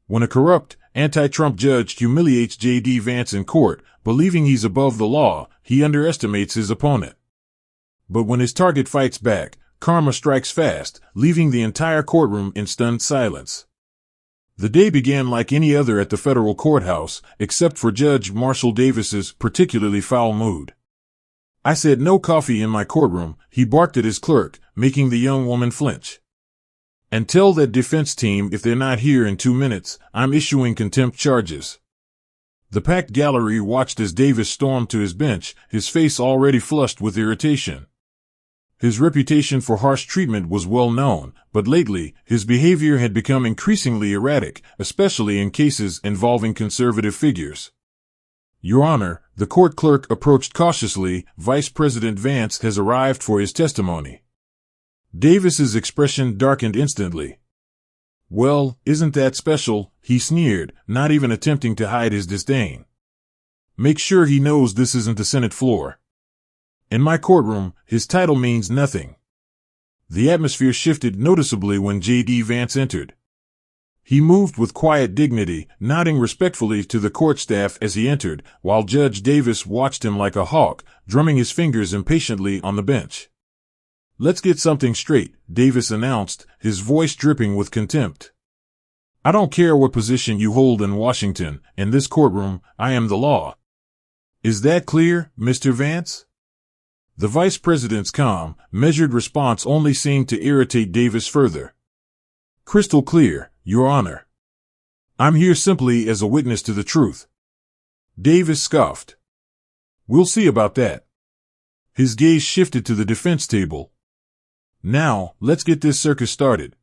When a corrupt, anti-Trump judge humiliates JD Vance in court, believing he's above the law, he underestimates his opponent. But when his target fights back, karma strikes fast, leaving the entire courtroom in stunned silence. The day began like any other at the federal courthouse, except for Judge Marshall Davis's particularly foul mood. "I said no coffee in my courtroom," he barked at his clerk, making the young woman flinch. "And tell that defense team if they're not here in 2 minutes, I'm issuing contempt charges." The packed gallery watched as Davis stormed to his bench, his face already flushed with irritation. His reputation for harsh treatment was well known, but lately, his behavior had become increasingly erratic, especially in cases involving conservative figures. "Your Honor," the court clerk approached cautiously, "Vice President Vance has arrived for his testimony." Davis's expression darkened instantly. "Well, isn't that special?" he sneered, not even attempting to hide his disdain. "Make sure he knows this isn't the Senate floor. In my courtroom, his title means nothing." The atmosphere shifted noticeably when JD Vance entered. He moved with quiet dignity, nodding respectfully to the court staff as he entered, while Judge Davis watched him like a hawk, drumming his fingers impatiently on the bench. "Let's get something straight," Davis announced, his voice dripping with contempt. "I don't care what position you hold in Washington, in this courtroom, I am the law. Is that clear, Mr. Vance?" The vice president's calm, measured response only seemed to irritate Davis further. "Crystal clear, Your Honor. I'm here simply as a witness to the truth." Davis scoffed. "We'll see about that." His gaze shifted to the defense table. "Now, let's get this circus started."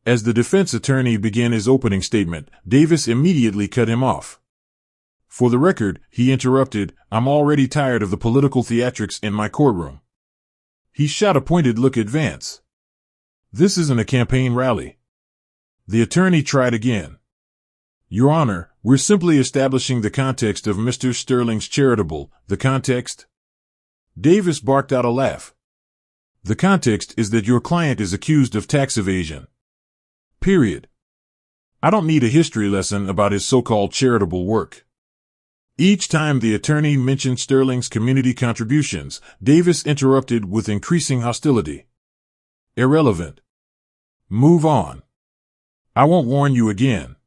As the defense attorney began his opening statement, Davis immediately cut him off. "For the record," he interrupted, "I'm already tired of the political theatrics in my courtroom." He shot a pointed look at Vance. "This isn't a campaign rally." The attorney tried again. "Your Honor, we're simply establishing the context of Mr. Sterling's charitable, the context." Davis barked out a laugh. "The context is that your client is accused of tax evasion. Period. I don't need a history lesson about his so-called charitable work." Each time the attorney mentioned Sterling's community contributions, Davis interrupted with increasing hostility. "Irrelevant. Move on. I won't warn you again."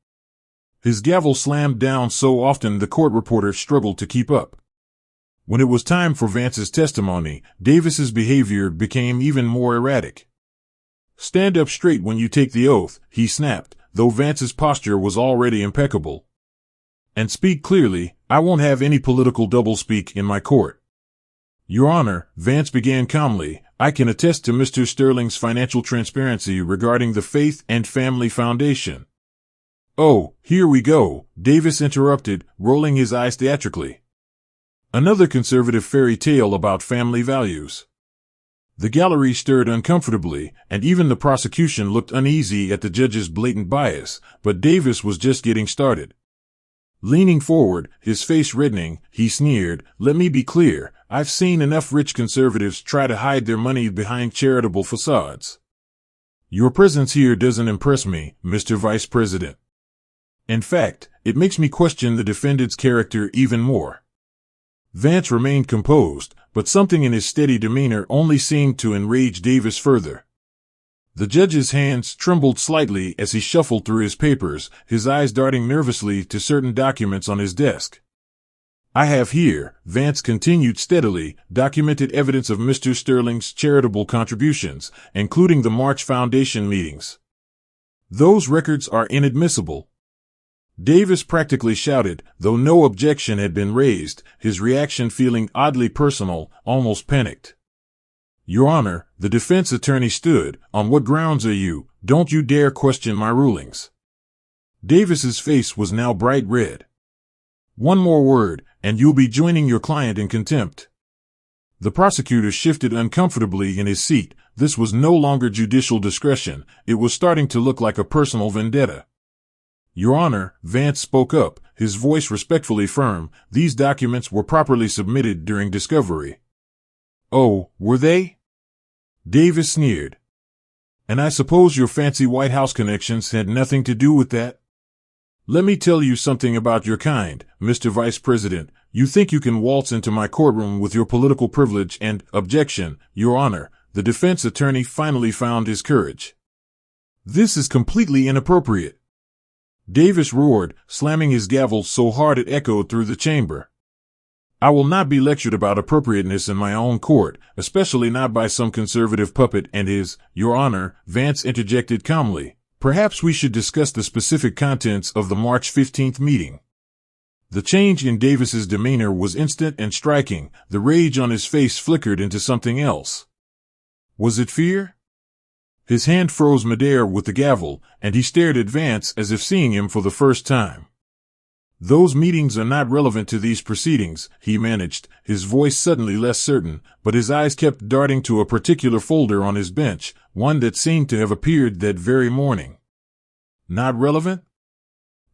His gavel slammed down so often the court reporter struggled to keep up. When it was time for Vance's testimony, Davis's behavior became even more erratic. "Stand up straight when you take the oath," he snapped, though Vance's posture was already impeccable. "And speak clearly. I won't have any political doublespeak in my court." "Your Honor," Vance began calmly, "I can attest to Mr. Sterling's financial transparency regarding the Faith and Family Foundation." "Oh, here we go," Davis interrupted, rolling his eyes theatrically. "Another conservative fairy tale about family values." The gallery stirred uncomfortably, and even the prosecution looked uneasy at the judge's blatant bias, but Davis was just getting started. Leaning forward, his face reddening, he sneered, "Let me be clear, I've seen enough rich conservatives try to hide their money behind charitable facades. Your presence here doesn't impress me, Mr. Vice President. In fact, it makes me question the defendant's character even more." Vance remained composed, but something in his steady demeanor only seemed to enrage Davis further. The judge's hands trembled slightly as he shuffled through his papers, his eyes darting nervously to certain documents on his desk. "I have here," Vance continued steadily, "documented evidence of Mr. Sterling's charitable contributions, including the March Foundation meetings. Those records are inadmissible." Davis practically shouted, though no objection had been raised, his reaction feeling oddly personal, almost panicked. "Your Honor," the defense attorney stood, "on what grounds are you? Don't you dare question my rulings." Davis's face was now bright red. "One more word, and you'll be joining your client in contempt." The prosecutor shifted uncomfortably in his seat. This was no longer judicial discretion, it was starting to look like a personal vendetta. "Your Honor," Vance spoke up, his voice respectfully firm, "these documents were properly submitted during discovery." "Oh, were they?" Davis sneered. "And I suppose your fancy White House connections had nothing to do with that?" Let me tell you something about your kind, Mr. Vice President. You think you can waltz into my courtroom with your political privilege and objection, Your Honor. The defense attorney finally found his courage. This is completely inappropriate. Davis roared, slamming his gavel so hard it echoed through the chamber. I will not be lectured about appropriateness in my own court, especially not by some conservative puppet and his, Your Honor, Vance interjected calmly. Perhaps we should discuss the specific contents of the March 15th meeting. The change in Davis's demeanor was instant and striking. The rage on his face flickered into something else. Was it fear? His hand froze midair with the gavel, and he stared at Vance as if seeing him for the first time. Those meetings are not relevant to these proceedings, he managed, his voice suddenly less certain, but his eyes kept darting to a particular folder on his bench, one that seemed to have appeared that very morning. Not relevant?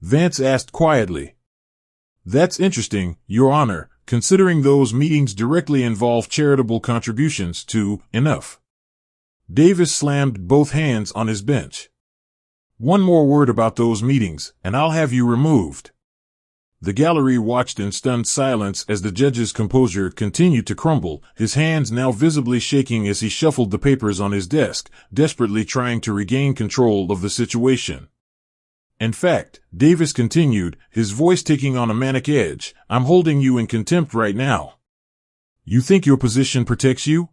Vance asked quietly. That's interesting, Your Honor, considering those meetings directly involve charitable contributions to enough. Davis slammed both hands on his bench. One more word about those meetings, and I'll have you removed. The gallery watched in stunned silence as the judge's composure continued to crumble, his hands now visibly shaking as he shuffled the papers on his desk, desperately trying to regain control of the situation. In fact, Davis continued, his voice taking on a manic edge, I'm holding you in contempt right now. You think your position protects you?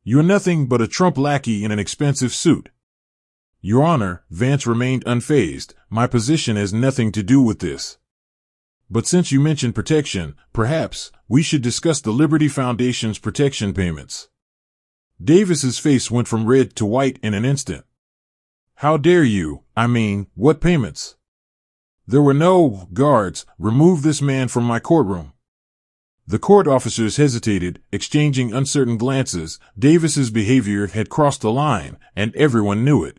You're nothing but a Trump lackey in an expensive suit. Your Honor, Vance remained unfazed, my position has nothing to do with this. But since you mentioned protection, perhaps we should discuss the Liberty Foundation's protection payments. Davis's face went from red to white in an instant. How dare you? I mean, what payments? There were no guards. Remove this man from my courtroom. The court officers hesitated, exchanging uncertain glances. Davis's behavior had crossed the line, and everyone knew it.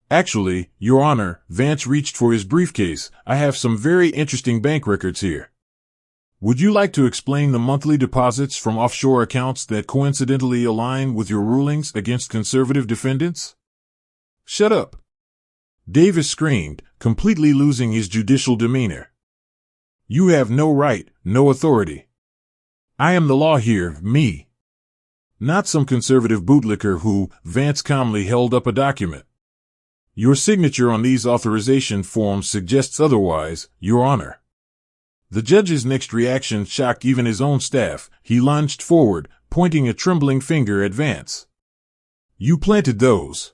Actually, Your Honor, Vance reached for his briefcase. I have some very interesting bank records here. Would you like to explain the monthly deposits from offshore accounts that coincidentally align with your rulings against conservative defendants? Shut up! Davis screamed, completely losing his judicial demeanor. You have no right, no authority. I am the law here, me. Not some conservative bootlicker who, Vance calmly held up a document. Your signature on these authorization forms suggests otherwise, Your Honor. The judge's next reaction shocked even his own staff. He lunged forward, pointing a trembling finger at Vance. You planted those.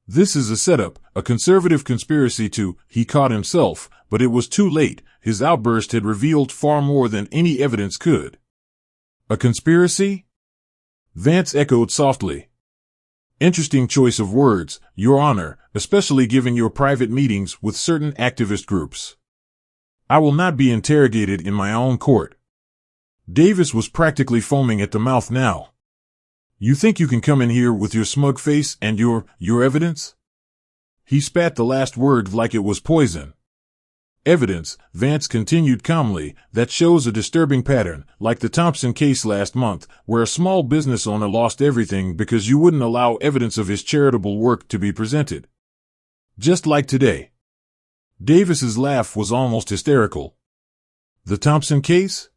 This is a setup, a conservative conspiracy to, he caught himself, but it was too late. His outburst had revealed far more than any evidence could. A conspiracy? Vance echoed softly. Interesting choice of words, Your Honor, especially given your private meetings with certain activist groups. I will not be interrogated in my own court. Davis was practically foaming at the mouth now. You think you can come in here with your smug face and your evidence? He spat the last word like it was poison. Evidence, Vance continued calmly, that shows a disturbing pattern, like the Thompson case last month, where a small business owner lost everything because you wouldn't allow evidence of his charitable work to be presented. Just like today. Davis's laugh was almost hysterical. The Thompson case?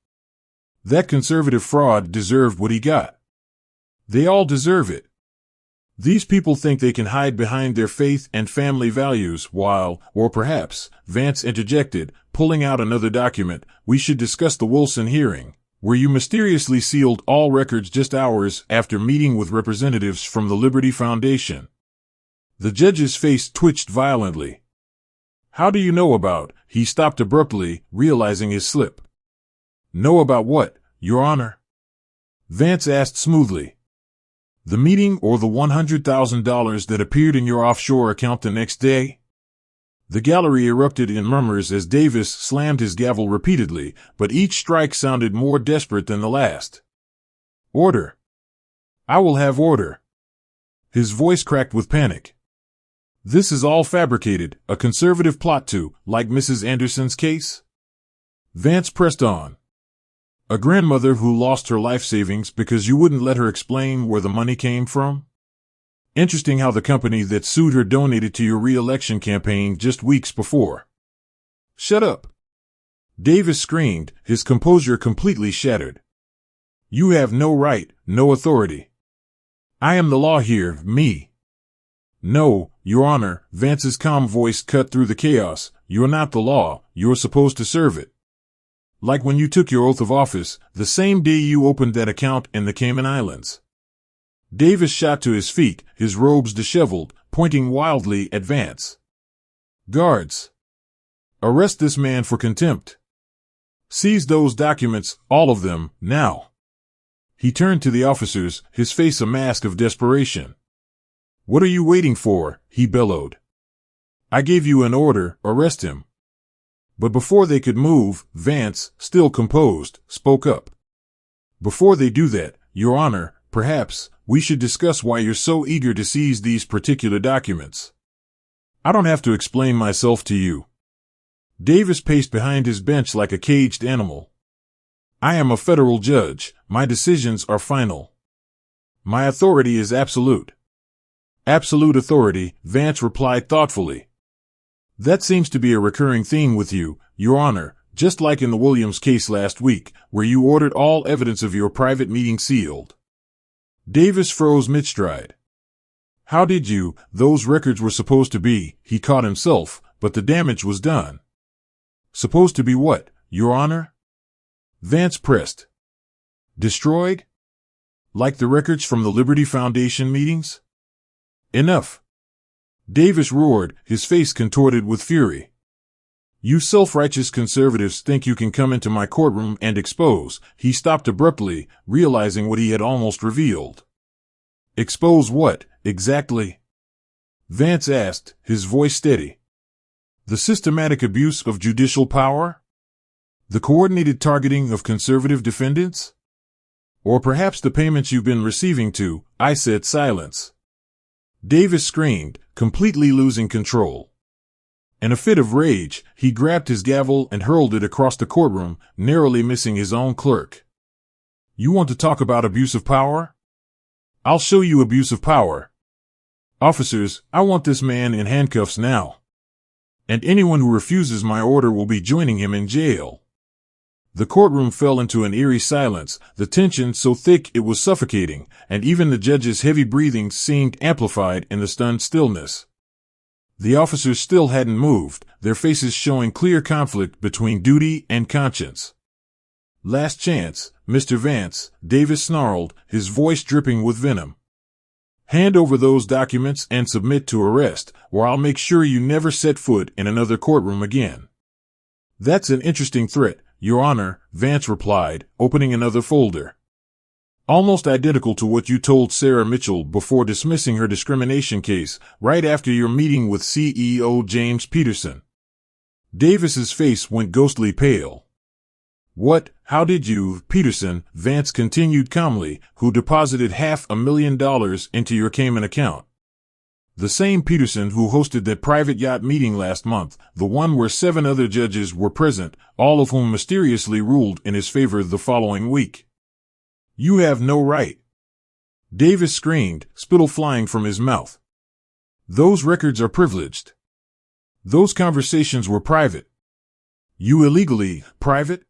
That conservative fraud deserved what he got. They all deserve it. These people think they can hide behind their faith and family values while, or perhaps, Vance interjected, pulling out another document, we should discuss the Wilson hearing, where you mysteriously sealed all records just hours after meeting with representatives from the Liberty Foundation. The judge's face twitched violently. How do you know about? He stopped abruptly, realizing his slip. Know about what, Your Honor? Vance asked smoothly. The meeting or the $100,000 that appeared in your offshore account the next day? The gallery erupted in murmurs as Davis slammed his gavel repeatedly, but each strike sounded more desperate than the last. Order. I will have order. His voice cracked with panic. This is all fabricated, a conservative plot to, like Mrs. Anderson's case? Vance pressed on. A grandmother who lost her life savings because you wouldn't let her explain where the money came from? Interesting how the company that sued her donated to your re-election campaign just weeks before. Shut up! Davis screamed, his composure completely shattered. You have no right, no authority. I am the law here, me. No, Your Honor, Vance's calm voice cut through the chaos. You're not the law, you're supposed to serve it. Like when you took your oath of office, the same day you opened that account in the Cayman Islands. Davis shot to his feet, his robes disheveled, pointing wildly at Vance. Guards! Arrest this man for contempt. Seize those documents, all of them, now. He turned to the officers, his face a mask of desperation. What are you waiting for? He bellowed. I gave you an order, arrest him. But before they could move, Vance, still composed, spoke up. Before they do that, Your Honor, perhaps, we should discuss why you're so eager to seize these particular documents. I don't have to explain myself to you. Davis paced behind his bench like a caged animal. I am a federal judge. My decisions are final. My authority is absolute. Absolute authority, Vance replied thoughtfully. That seems to be a recurring theme with you, Your Honor, just like in the Williams case last week, where you ordered all evidence of your private meeting sealed. Davis froze mid-stride. How did you? Those records were supposed to be, he caught himself, but the damage was done. Supposed to be what, Your Honor? Vance pressed. Destroyed? Like the records from the Liberty Foundation meetings? Enough! Davis roared, his face contorted with fury. You self-righteous conservatives think you can come into my courtroom and expose. He stopped abruptly, realizing what he had almost revealed. Expose what, exactly? Vance asked, his voice steady. The systematic abuse of judicial power? The coordinated targeting of conservative defendants? Or perhaps the payments you've been receiving to, I said silence. Davis screamed, completely losing control. In a fit of rage, he grabbed his gavel and hurled it across the courtroom, narrowly missing his own clerk. You want to talk about abuse of power? I'll show you abuse of power. Officers, I want this man in handcuffs now. And anyone who refuses my order will be joining him in jail. The courtroom fell into an eerie silence, the tension so thick it was suffocating, and even the judge's heavy breathing seemed amplified in the stunned stillness. The officers still hadn't moved, their faces showing clear conflict between duty and conscience. Last chance, Mr. Vance, Davis snarled, his voice dripping with venom. Hand over those documents and submit to arrest, or I'll make sure you never set foot in another courtroom again. That's an interesting threat, Your Honor, Vance replied, opening another folder. Almost identical to what you told Sarah Mitchell before dismissing her discrimination case, right after your meeting with CEO James Peterson. Davis's face went ghostly pale. What, how did you, Peterson, Vance continued calmly, who deposited $500,000 into your Cayman account? The same Peterson who hosted that private yacht meeting last month, the one where 7 other judges were present, all of whom mysteriously ruled in his favor the following week. You have no right. Davis screamed, spittle flying from his mouth. Those records are privileged. Those conversations were private. You illegally, private?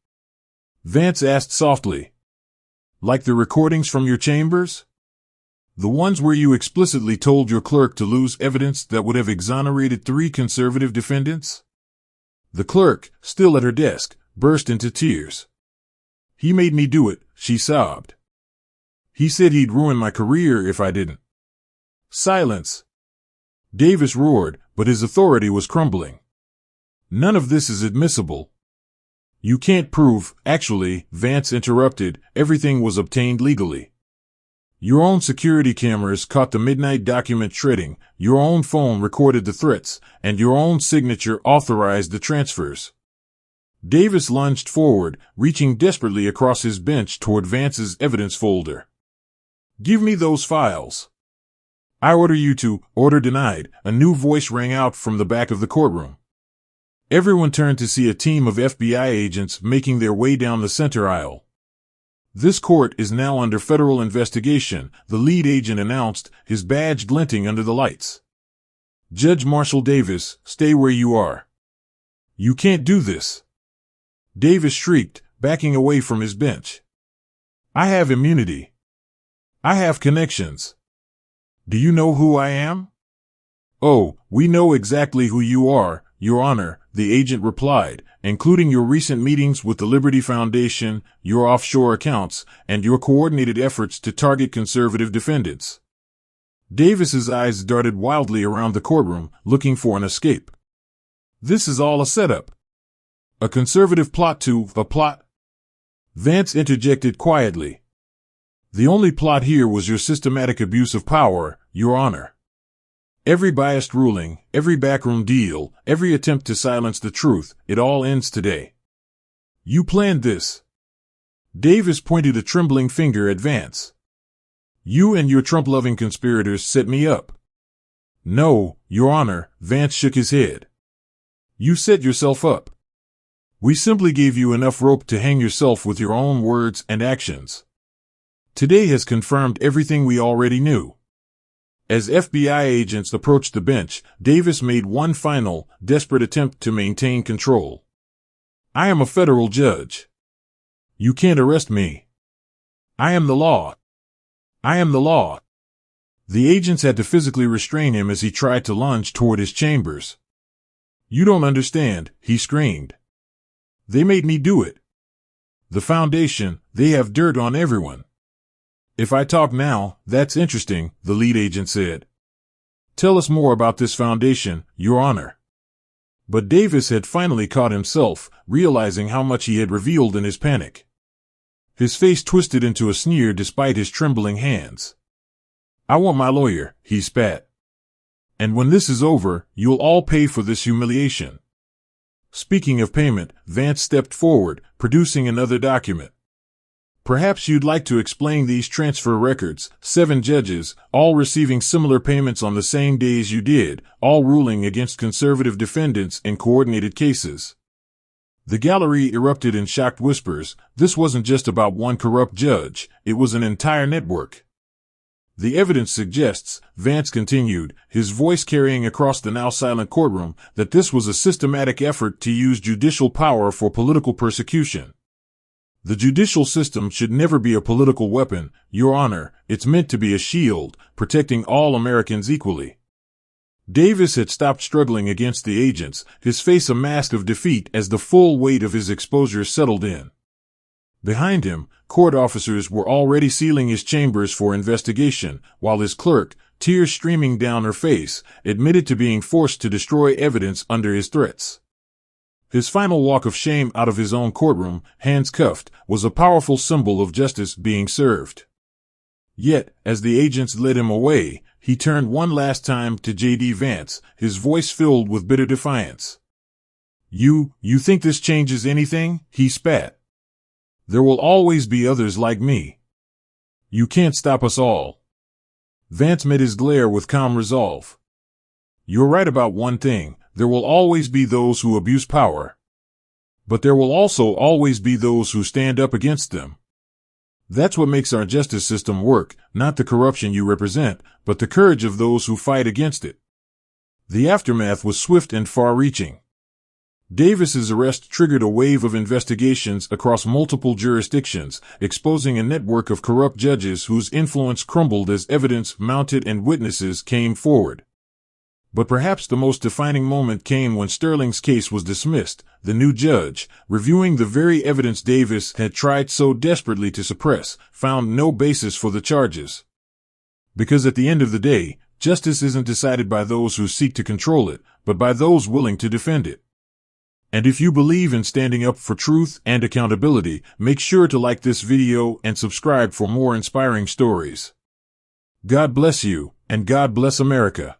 Vance asked softly. Like the recordings from your chambers? The ones where you explicitly told your clerk to lose evidence that would have exonerated 3 conservative defendants? The clerk, still at her desk, burst into tears. He made me do it, she sobbed. He said he'd ruin my career if I didn't. Silence. Davis roared, but his authority was crumbling. None of this is admissible. You can't prove, actually, Vance interrupted, everything was obtained legally. Your own security cameras caught the midnight document shredding, your own phone recorded the threats, and your own signature authorized the transfers. Davis lunged forward, reaching desperately across his bench toward Vance's evidence folder. Give me those files. I order you to, order denied, a new voice rang out from the back of the courtroom. Everyone turned to see a team of FBI agents making their way down the center aisle. This court is now under federal investigation, the lead agent announced, his badge glinting under the lights. Judge Marshall Davis, stay where you are. You can't do this, Davis shrieked, backing away from his bench. I have immunity. I have connections. Do you know who I am? Oh, we know exactly who you are, Your Honor, the agent replied, including your recent meetings with the Liberty Foundation, your offshore accounts, and your coordinated efforts to target conservative defendants. Davis's eyes darted wildly around the courtroom, looking for an escape. This is all a setup. A conservative plot. Vance interjected quietly. The only plot here was your systematic abuse of power, Your Honor. Every biased ruling, every backroom deal, every attempt to silence the truth, it all ends today. You planned this. Davis pointed a trembling finger at Vance. You and your Trump-loving conspirators set me up. No, Your Honor, Vance shook his head. You set yourself up. We simply gave you enough rope to hang yourself with your own words and actions. Today has confirmed everything we already knew. As FBI agents approached the bench, Davis made one final, desperate attempt to maintain control. I am a federal judge. You can't arrest me. I am the law. I am the law. The agents had to physically restrain him as he tried to lunge toward his chambers. You don't understand, he screamed. They made me do it. The Foundation, they have dirt on everyone. If I talk now, that's interesting, the lead agent said. Tell us more about this foundation, Your Honor. But Davis had finally caught himself, realizing how much he had revealed in his panic. His face twisted into a sneer despite his trembling hands. I want my lawyer, he spat. And when this is over, you'll all pay for this humiliation. Speaking of payment, Vance stepped forward, producing another document. Perhaps you'd like to explain these transfer records, 7 judges, all receiving similar payments on the same days you did, all ruling against conservative defendants in coordinated cases. The gallery erupted in shocked whispers. This wasn't just about one corrupt judge, it was an entire network. The evidence suggests, Vance continued, his voice carrying across the now silent courtroom, that this was a systematic effort to use judicial power for political persecution. The judicial system should never be a political weapon, Your Honor. It's meant to be a shield, protecting all Americans equally. Davis had stopped struggling against the agents, his face a mask of defeat as the full weight of his exposure settled in. Behind him, court officers were already sealing his chambers for investigation, while his clerk, tears streaming down her face, admitted to being forced to destroy evidence under his threats. His final walk of shame out of his own courtroom, hands cuffed, was a powerful symbol of justice being served. Yet, as the agents led him away, he turned one last time to JD Vance, his voice filled with bitter defiance. You think this changes anything? He spat. There will always be others like me. You can't stop us all. Vance met his glare with calm resolve. You're right about one thing. There will always be those who abuse power. But there will also always be those who stand up against them. That's what makes our justice system work, not the corruption you represent, but the courage of those who fight against it. The aftermath was swift and far-reaching. Davis's arrest triggered a wave of investigations across multiple jurisdictions, exposing a network of corrupt judges whose influence crumbled as evidence mounted and witnesses came forward. But perhaps the most defining moment came when Sterling's case was dismissed. The new judge, reviewing the very evidence Davis had tried so desperately to suppress, found no basis for the charges. Because at the end of the day, justice isn't decided by those who seek to control it, but by those willing to defend it. And if you believe in standing up for truth and accountability, make sure to like this video and subscribe for more inspiring stories. God bless you, and God bless America.